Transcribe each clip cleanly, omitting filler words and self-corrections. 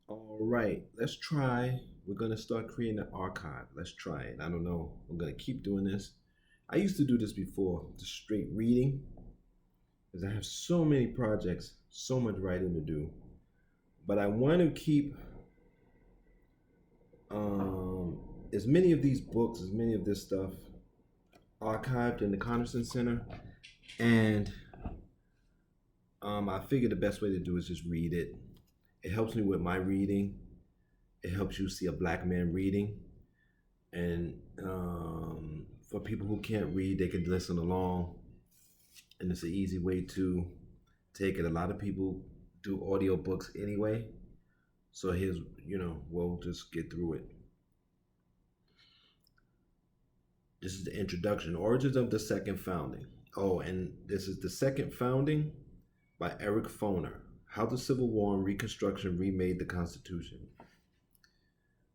All right, let's try. We're gonna start creating an archive. Let's try it. I don't know. I'm gonna keep doing this. I used to do this before, just straight reading, because I have so many projects, so much writing to do. But I want to keep um, as many of these books, as many of this stuff archived in the Connerson Center, and I figured the best way to do is just read it. It helps me with my reading. It helps you see a black man reading, and for people who can't read, they can listen along, and it's an easy way to take it. A lot of people do audiobooks anyway, so here's we'll just get through it. This is the introduction, origins of the second founding. Oh, and this is the second founding by Eric Foner. How the Civil War and Reconstruction remade the Constitution.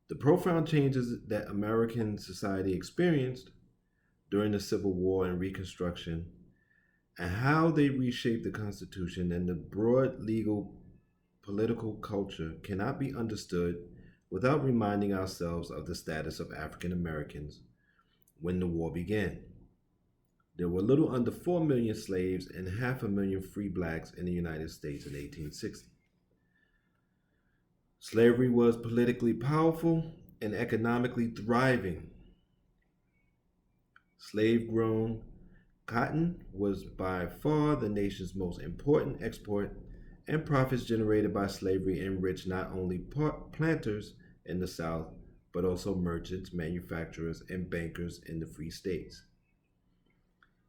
The profound changes that American society experienced during the Civil War and Reconstruction, and how they reshaped the Constitution and the broad legal political culture cannot be understood without reminding ourselves of the status of African Americans when the war began. There were little under 4 million slaves and half a million free blacks in the United States in 1860. Slavery was politically powerful and economically thriving. Slave grown cotton was by far the nation's most important export, and profits generated by slavery enriched not only planters in the South, but also merchants, manufacturers, and bankers in the free states.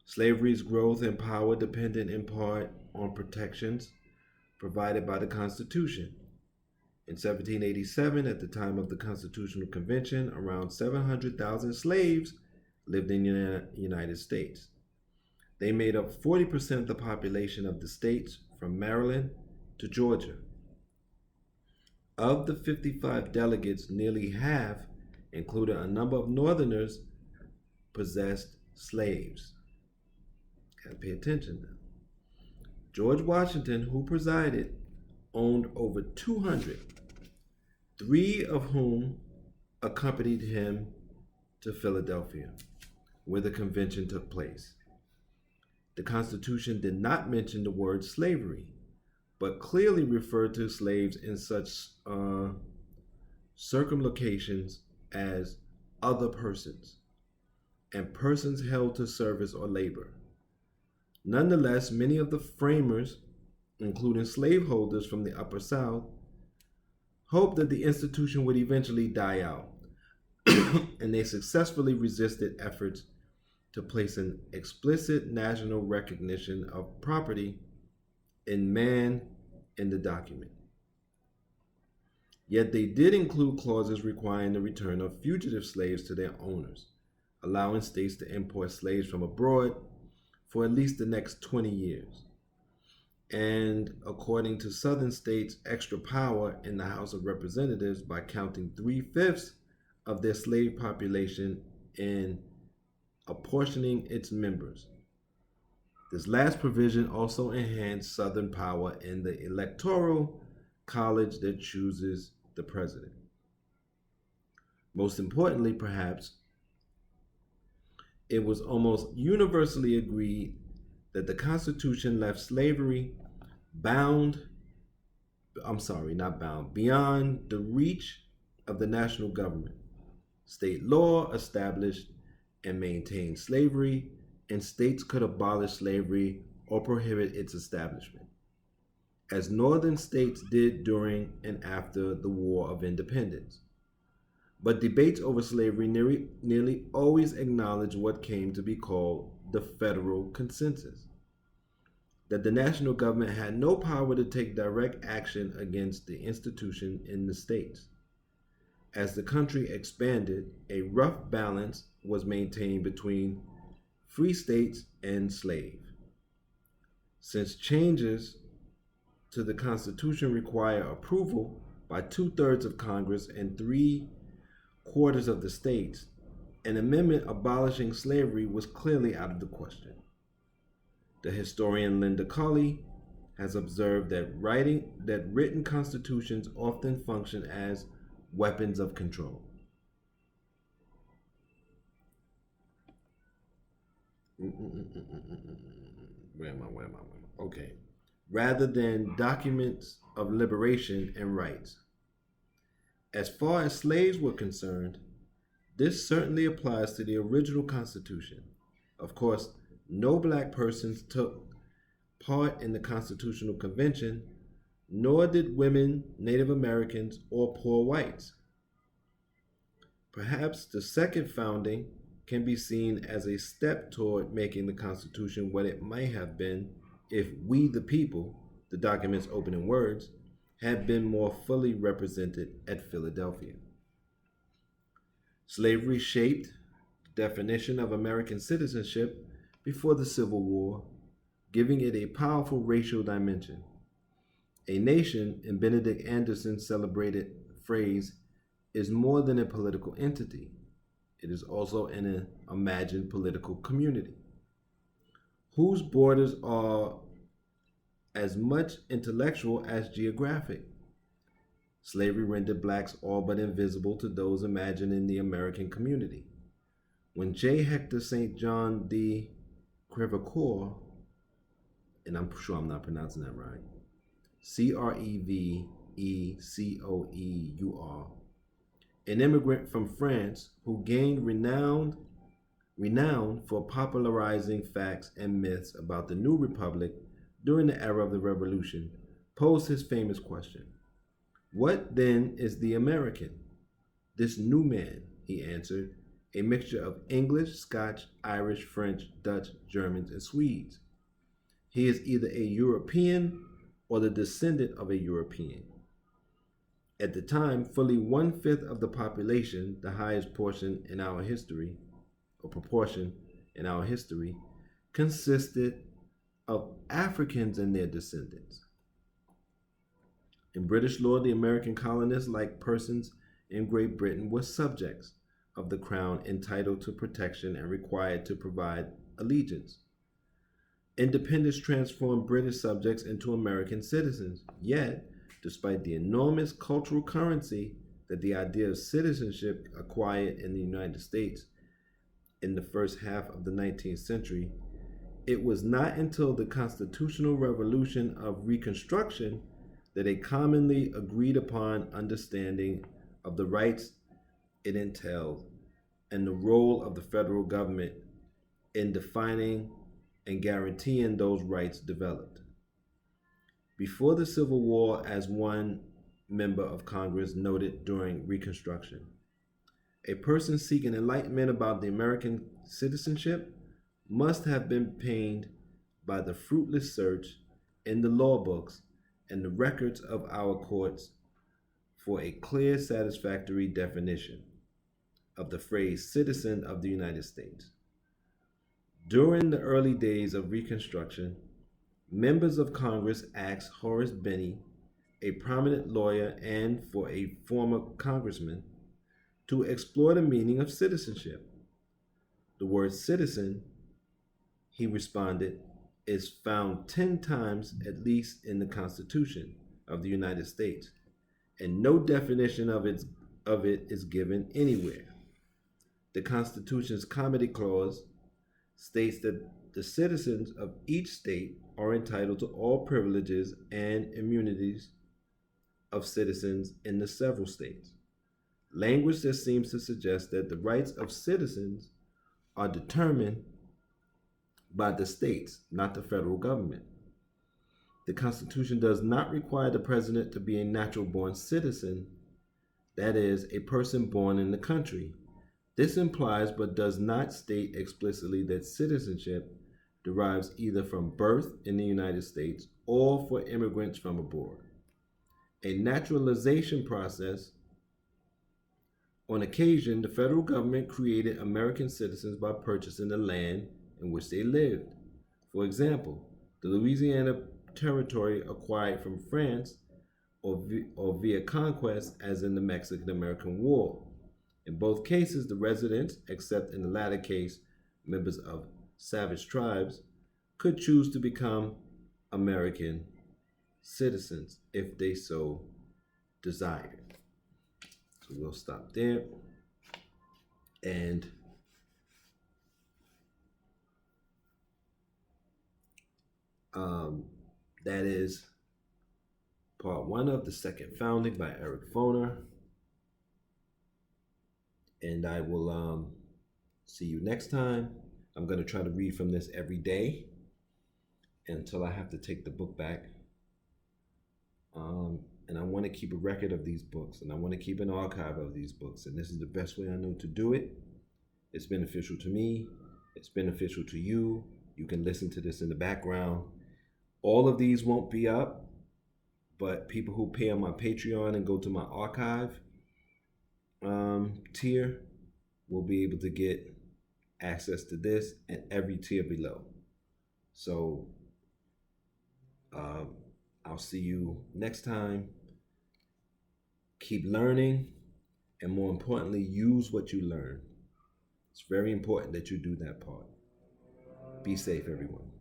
Slavery's growth and power depended in part on protections provided by the Constitution. In 1787, at the time of the Constitutional Convention, around 700,000 slaves lived in the United States. They made up 40% of the population of the states from Maryland to Georgia. Of the 55 delegates, nearly half, including a number of Northerners, possessed slaves. Gotta pay attention now. George Washington, who presided, owned over 200, three of whom accompanied him to Philadelphia, where the convention took place. The Constitution did not mention the word slavery, but clearly referred to slaves in such circumlocations as other persons and persons held to service or labor. Nonetheless, many of the framers, including slaveholders from the Upper South, hoped that the institution would eventually die out, and they successfully resisted efforts to place an explicit national recognition of property in man in the document. Yet they did include clauses requiring the return of fugitive slaves to their owners, allowing states to import slaves from abroad for at least the next 20 years. And according to Southern states, extra power in the House of Representatives by counting 3/5 of their slave population in apportioning its members. This last provision also enhanced Southern power in the electoral college that chooses the president. Most importantly, perhaps, it was almost universally agreed that the Constitution left slavery not bound, beyond the reach of the national government. State law established and maintained slavery, and states could abolish slavery or prohibit its establishment, as northern states did during and after the War of Independence. But debates over slavery nearly always acknowledge what came to be called the federal consensus, that the national government had no power to take direct action against the institution in the states. As the country expanded, a rough balance was maintained between free states and slave. Since changes to the Constitution require approval by 2/3 of Congress and 3/4 of the states, an amendment abolishing slavery was clearly out of the question. The historian Linda Cully has observed that written constitutions often function as weapons of control. Where am I? Where am I? Where am I? Okay. Rather than documents of liberation and rights. As far as slaves were concerned, this certainly applies to the original Constitution. Of course, no black persons took part in the Constitutional Convention, nor did women, Native Americans, or poor whites. Perhaps the second founding can be seen as a step toward making the Constitution what it might have been if we, the people, the document's opening words, had been more fully represented at Philadelphia. Slavery shaped the definition of American citizenship before the Civil War, giving it a powerful racial dimension. A nation, in Benedict Anderson's celebrated phrase, is more than a political entity. It is also an imagined political community whose borders are as much intellectual as geographic. Slavery rendered blacks all but invisible to those imagined in the American community. When J. Hector St. John de Crevecoeur, and I'm sure I'm not pronouncing that right, Crevecoeur, an immigrant from France who gained renown for popularizing facts and myths about the new republic during the era of the Revolution, posed his famous question: "What then is the American?" "This new man," he answered, "a mixture of English, Scotch, Irish, French, Dutch, Germans, and Swedes. He is either a European or the descendant of a European." At the time, fully one-fifth of the population, the highest portion in our history, or proportion in our history, consisted of Africans and their descendants. In British law, the American colonists, like persons in Great Britain, were subjects of the crown, entitled to protection and required to provide allegiance. Independence transformed British subjects into American citizens. Yet, despite the enormous cultural currency that the idea of citizenship acquired in the United States in the first half of the 19th century, it was not until the Constitutional Revolution of Reconstruction that a commonly agreed upon understanding of the rights it entailed and the role of the federal government in defining and guaranteeing those rights developed. Before the Civil War, as one member of Congress noted during Reconstruction, a person seeking enlightenment about the American citizenship must have been pained by the fruitless search in the law books and the records of our courts for a clear, satisfactory definition of the phrase citizen of the United States. During the early days of Reconstruction, members of Congress asked Horace Binney, a prominent lawyer and for a former congressman, to explore the meaning of citizenship. The word citizen, he responded, is found 10 times at least in the Constitution of the United States, and no definition of it is given anywhere. The Constitution's Comity Clause states that the citizens of each state are entitled to all privileges and immunities of citizens in the several states. Language that seems to suggest that the rights of citizens are determined by the states, not the federal government. The Constitution does not require the president to be a natural born citizen, that is, a person born in the country. This implies but does not state explicitly that citizenship derives either from birth in the United States or for immigrants from abroad. A naturalization process. On occasion, the federal government created American citizens by purchasing the land in which they lived. For example, the Louisiana Territory acquired from France or via conquest, as in the Mexican-American War. In both cases, the residents, except in the latter case, members of savage tribes, could choose to become American citizens if they so desire. So we'll stop there. And um, that is part one of the second founding by Eric Foner. And I will see you next time. I'm going to try to read from this every day until I have to take the book back. And I want to keep a record of these books, and I want to keep an archive of these books. And this is the best way I know to do it. It's beneficial to me. It's beneficial to you. You can listen to this in the background. All of these won't be up, but people who pay on my Patreon and go to my archive tier will be able to get access to this and every tier below. So I'll see you next time. Keep learning, and more importantly, use what you learn. It's very important that you do that part. Be safe, everyone.